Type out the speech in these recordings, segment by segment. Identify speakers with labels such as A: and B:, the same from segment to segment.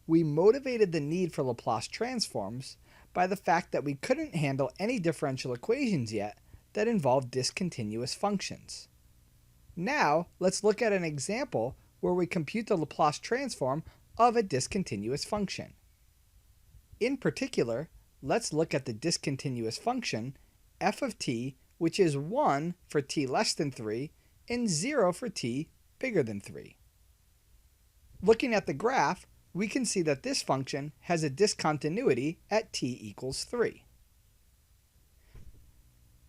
A: We motivated the need for Laplace transforms by the fact that we couldn't handle any differential equations yet that involved discontinuous functions. Now, let's look at an example where we compute the Laplace transform of a discontinuous function. In particular, let's look at the discontinuous function f of t, which is 1 for t less than 3 and 0 for t bigger than 3. Looking at the graph, we can see that this function has a discontinuity at t equals 3.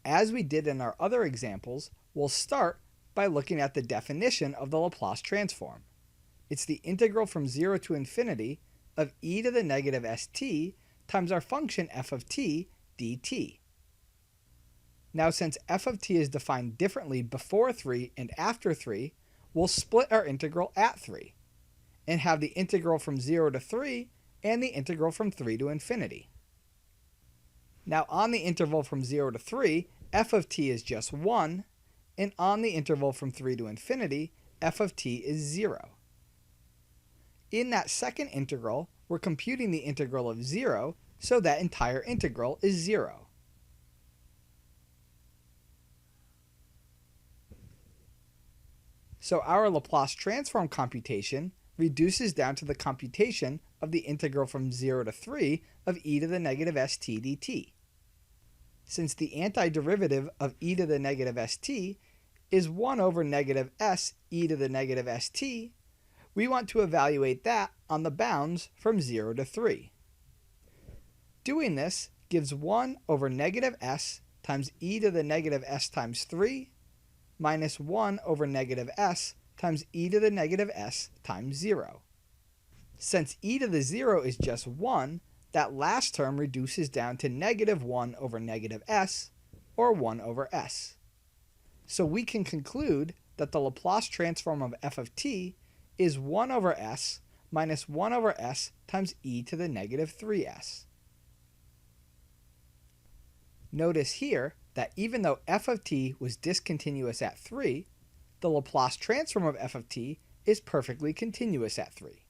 A: As we did in our other examples, we'll start by looking at the definition of the Laplace transform. It's the integral from 0 to infinity of e to the negative st times our function f of t dt. Now, since f of t is defined differently before 3 and after 3, we'll split our integral at 3 and have the integral from 0 to 3 and the integral from 3 to infinity. Now, on the interval from 0 to 3, f of t is just 1, and on the interval from 3 to infinity, f of t is 0. In that second integral, we're computing the integral of 0, so that entire integral is 0. So our Laplace transform computation reduces down to the computation of the integral from 0 to 3 of e to the negative st dt. Since the antiderivative of e to the negative st is 1 over negative s e to the negative st, we want to evaluate that on the bounds from 0 to 3. Doing this gives 1 over negative s times e to the negative s times 3 minus 1 over negative s times e to the negative s times 0. Since e to the 0 is just 1, that last term reduces down to negative 1 over negative s, or 1 over s. So we can conclude that the Laplace transform of f of t is 1 over s minus 1 over s times e to the negative 3s. Notice here that even though f of t was discontinuous at 3, the Laplace transform of f of t is perfectly continuous at 3.